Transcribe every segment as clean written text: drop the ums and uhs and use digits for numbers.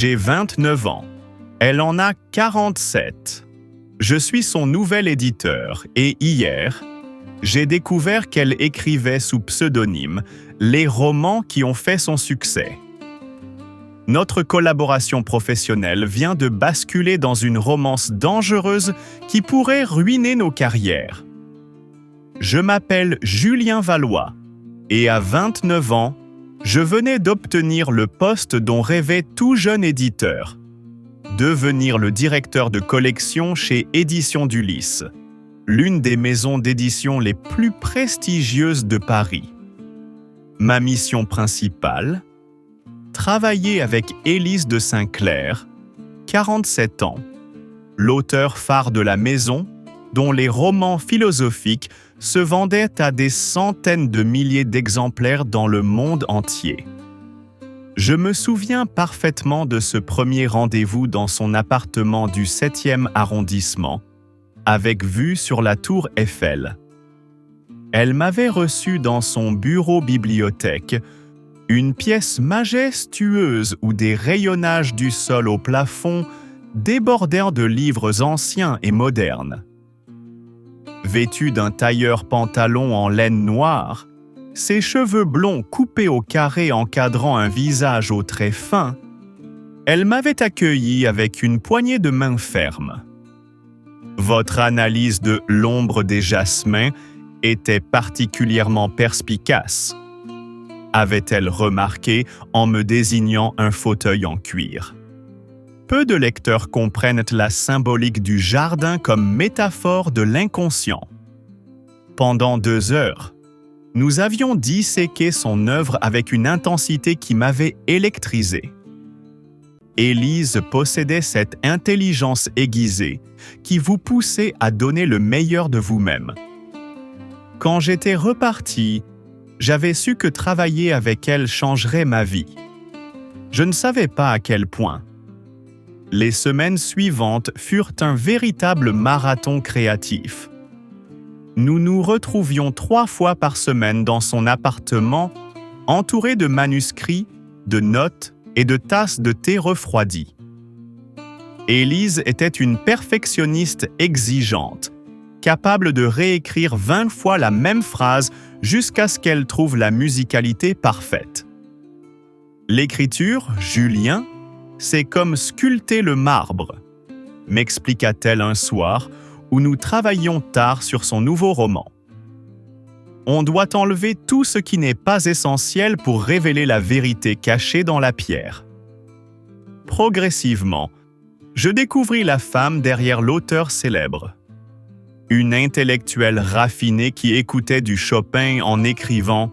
J'ai 29 ans. Elle en a 47. Je suis son nouvel éditeur et hier, j'ai découvert qu'elle écrivait sous pseudonyme les romans qui ont fait son succès. Notre collaboration professionnelle vient de basculer dans une romance dangereuse qui pourrait ruiner nos carrières. Je m'appelle Julien Valois et à 29 ans, je venais d'obtenir le poste dont rêvait tout jeune éditeur. Devenir le directeur de collection chez Éditions d'Ulysse, l'une des maisons d'édition les plus prestigieuses de Paris. Ma mission principale, travailler avec Élise de Saint-Clair, 47 ans, l'auteur phare de la maison, dont les romans philosophiques se vendaient à des centaines de milliers d'exemplaires dans le monde entier. Je me souviens parfaitement de ce premier rendez-vous dans son appartement du 7e arrondissement, avec vue sur la tour Eiffel. Elle m'avait reçu dans son bureau-bibliothèque, une pièce majestueuse où des rayonnages du sol au plafond débordèrent de livres anciens et modernes. Vêtue d'un tailleur-pantalon en laine noire, ses cheveux blonds coupés au carré encadrant un visage aux traits fins, elle m'avait accueilli avec une poignée de main ferme. Votre analyse de l'ombre des jasmins était particulièrement perspicace, avait-elle remarqué en me désignant un fauteuil en cuir. Peu de lecteurs comprennent la symbolique du jardin comme métaphore de l'inconscient. Pendant 2 heures, nous avions disséqué son œuvre avec une intensité qui m'avait électrisé. Élise possédait cette intelligence aiguisée qui vous poussait à donner le meilleur de vous-même. Quand j'étais reparti, j'avais su que travailler avec elle changerait ma vie. Je ne savais pas à quel point. Les semaines suivantes furent un véritable marathon créatif. Nous nous retrouvions 3 fois par semaine dans son appartement, entourés de manuscrits, de notes et de tasses de thé refroidies. Élise était une perfectionniste exigeante, capable de réécrire 20 fois la même phrase jusqu'à ce qu'elle trouve la musicalité parfaite. L'écriture, Julien, c'est comme sculpter le marbre, m'expliqua-t-elle un soir où nous travaillions tard sur son nouveau roman. On doit enlever tout ce qui n'est pas essentiel pour révéler la vérité cachée dans la pierre. Progressivement, je découvris la femme derrière l'auteur célèbre. Une intellectuelle raffinée qui écoutait du Chopin en écrivant,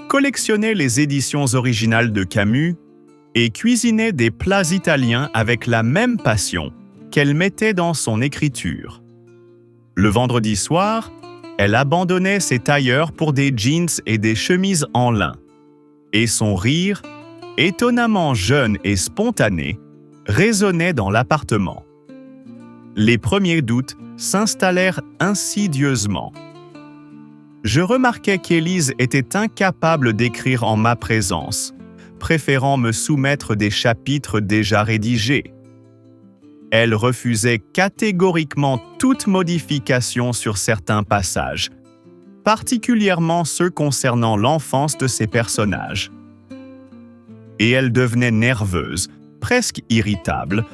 collectionnait les éditions originales de Camus et cuisinait des plats italiens avec la même passion qu'elle mettait dans son écriture. Le vendredi soir, elle abandonnait ses tailleurs pour des jeans et des chemises en lin. Et son rire, étonnamment jeune et spontané, résonnait dans l'appartement. Les premiers doutes s'installèrent insidieusement. Je remarquai qu'Élise était incapable d'écrire en ma présence, préférant me soumettre des chapitres déjà rédigés. Elle refusait catégoriquement toute modification sur certains passages, particulièrement ceux concernant l'enfance de ses personnages. Et elle devenait nerveuse, presque irritable,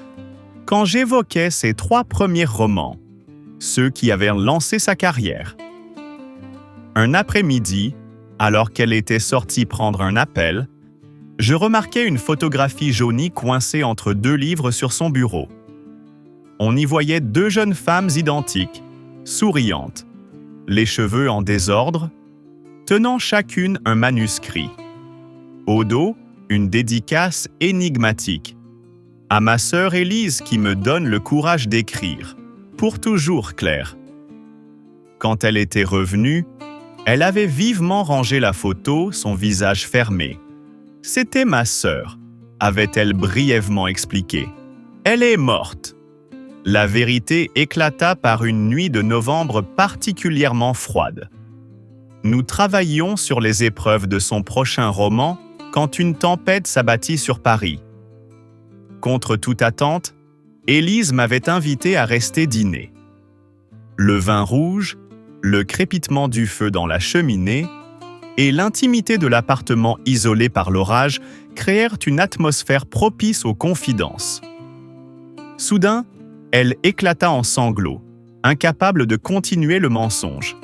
quand j'évoquais ses 3 premiers romans, ceux qui avaient lancé sa carrière. Un après-midi, alors qu'elle était sortie prendre un appel, je remarquai une photographie jaunie coincée entre 2 livres sur son bureau. On y voyait 2 jeunes femmes identiques, souriantes, les cheveux en désordre, tenant chacune un manuscrit. Au dos, une dédicace énigmatique. À ma sœur Élise qui me donne le courage d'écrire. Pour toujours, Claire. Quand elle était revenue, elle avait vivement rangé la photo, son visage fermé. C'était ma sœur, avait-elle brièvement expliqué. Elle est morte. La vérité éclata par une nuit de novembre particulièrement froide. Nous travaillions sur les épreuves de son prochain roman quand une tempête s'abattit sur Paris. Contre toute attente, Élise m'avait invité à rester dîner. Le vin rouge, le crépitement du feu dans la cheminée et l'intimité de l'appartement isolé par l'orage créèrent une atmosphère propice aux confidences. Soudain, elle éclata en sanglots, incapable de continuer le mensonge.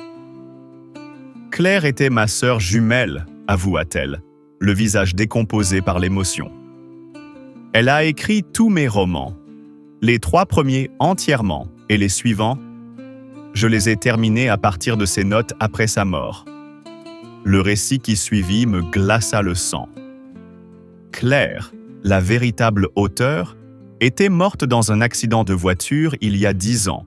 Claire était ma sœur jumelle, avoua-t-elle, le visage décomposé par l'émotion. Elle a écrit tous mes romans, les 3 premiers entièrement et les suivants, je les ai terminés à partir de ses notes après sa mort. Le récit qui suivit me glaça le sang. Claire, la véritable auteure, était morte dans un accident de voiture il y a 10 ans,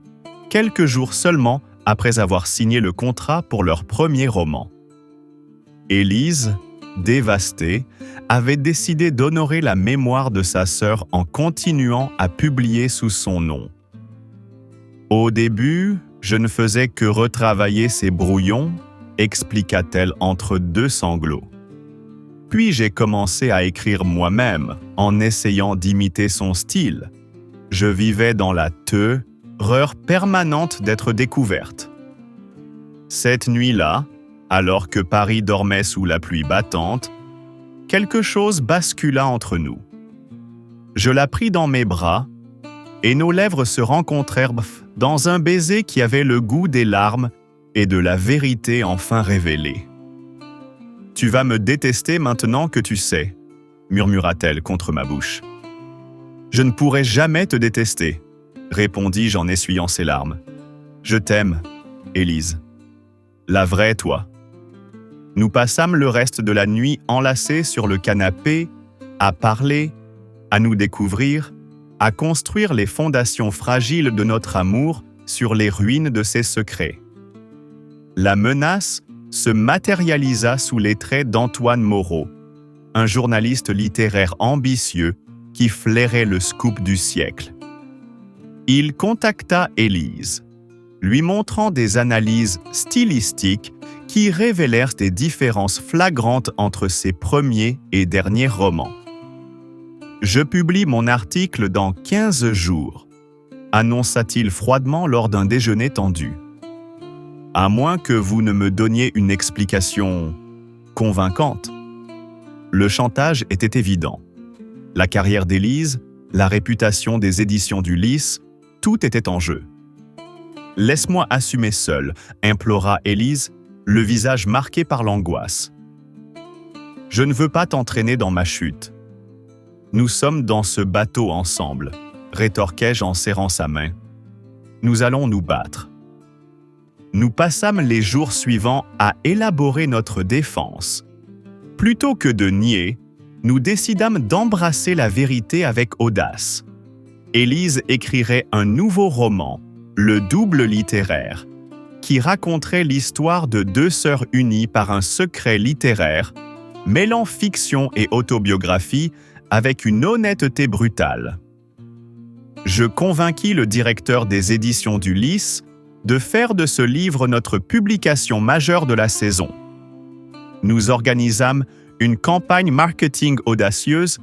quelques jours seulement après avoir signé le contrat pour leur premier roman. Élise, dévastée, avait décidé d'honorer la mémoire de sa sœur en continuant à publier sous son nom. Au début, je ne faisais que retravailler ses brouillons, expliqua-t-elle entre 2 sanglots. Puis j'ai commencé à écrire moi-même, en essayant d'imiter son style. Je vivais dans la terreur permanente d'être découverte. Cette nuit-là, alors que Paris dormait sous la pluie battante, quelque chose bascula entre nous. Je la pris dans mes bras, et nos lèvres se rencontrèrent dans un baiser qui avait le goût des larmes et de la vérité enfin révélée. « Tu vas me détester maintenant que tu sais », murmura-t-elle contre ma bouche. « Je ne pourrai jamais te détester », répondis-je en essuyant ses larmes. « Je t'aime, Élise. La vraie toi. » Nous passâmes le reste de la nuit enlacés sur le canapé, à parler, à nous découvrir, à construire les fondations fragiles de notre amour sur les ruines de ses secrets. La menace se matérialisa sous les traits d'Antoine Moreau, un journaliste littéraire ambitieux qui flairait le scoop du siècle. Il contacta Élise, lui montrant des analyses stylistiques qui révélèrent des différences flagrantes entre ses premiers et derniers romans. « Je publie mon article dans 15 jours », annonça-t-il froidement lors d'un déjeuner tendu. « À moins que vous ne me donniez une explication convaincante. » Le chantage était évident. La carrière d'Élise, la réputation des éditions du Lys, tout était en jeu. « Laisse-moi assumer seul », implora Élise, le visage marqué par l'angoisse. « Je ne veux pas t'entraîner dans ma chute. » « Nous sommes dans ce bateau ensemble, » rétorquai-je en serrant sa main. « Nous allons nous battre. » Nous passâmes les jours suivants à élaborer notre défense. Plutôt que de nier, nous décidâmes d'embrasser la vérité avec audace. Élise écrirait un nouveau roman, Le Double littéraire, qui raconterait l'histoire de 2 sœurs unies par un secret littéraire, mêlant fiction et autobiographie avec une honnêteté brutale. Je convainquis le directeur des éditions du Lys de faire de ce livre notre publication majeure de la saison. Nous organisâmes une campagne marketing audacieuse,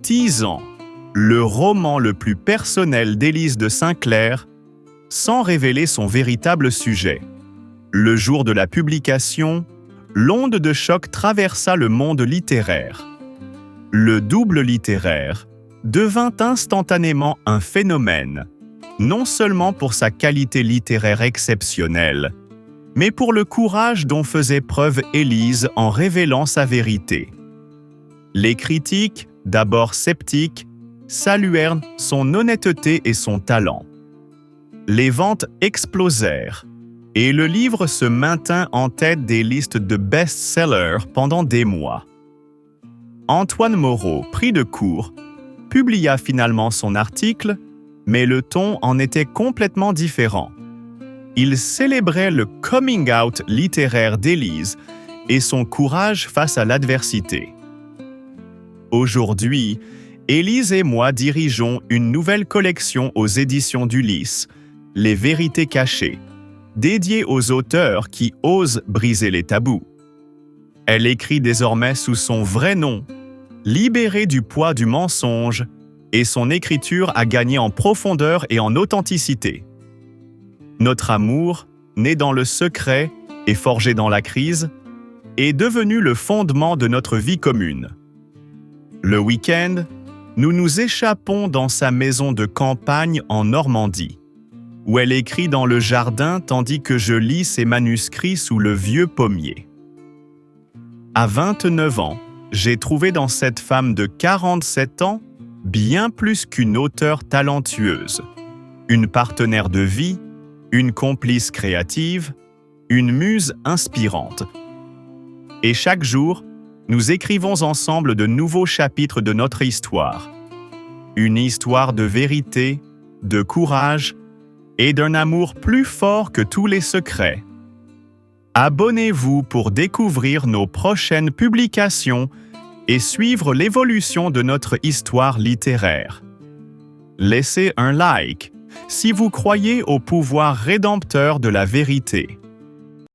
teasant le roman le plus personnel d'Élise de Sinclair, sans révéler son véritable sujet. Le jour de la publication, l'onde de choc traversa le monde littéraire. Le double littéraire devint instantanément un phénomène, non seulement pour sa qualité littéraire exceptionnelle, mais pour le courage dont faisait preuve Élise en révélant sa vérité. Les critiques, d'abord sceptiques, saluèrent son honnêteté et son talent. Les ventes explosèrent, et le livre se maintint en tête des listes de best-sellers pendant des mois. Antoine Moreau, pris de court, publia finalement son article, mais le ton en était complètement différent. Il célébrait le coming-out littéraire d'Élise et son courage face à l'adversité. Aujourd'hui, Élise et moi dirigeons une nouvelle collection aux éditions du Lys, Les Vérités cachées, dédiée aux auteurs qui osent briser les tabous. Elle écrit désormais sous son vrai nom, libérée du poids du mensonge et son écriture a gagné en profondeur et en authenticité. Notre amour, né dans le secret et forgé dans la crise, est devenu le fondement de notre vie commune. Le week-end, nous nous échappons dans sa maison de campagne en Normandie, où elle écrit dans le jardin tandis que je lis ses manuscrits sous le vieux pommier. À 29 ans, j'ai trouvé dans cette femme de 47 ans bien plus qu'une auteure talentueuse, une partenaire de vie, une complice créative, une muse inspirante. Et chaque jour, nous écrivons ensemble de nouveaux chapitres de notre histoire. Une histoire de vérité, de courage et d'un amour plus fort que tous les secrets. Abonnez-vous pour découvrir nos prochaines publications et suivre l'évolution de notre histoire littéraire. Laissez un like si vous croyez au pouvoir rédempteur de la vérité.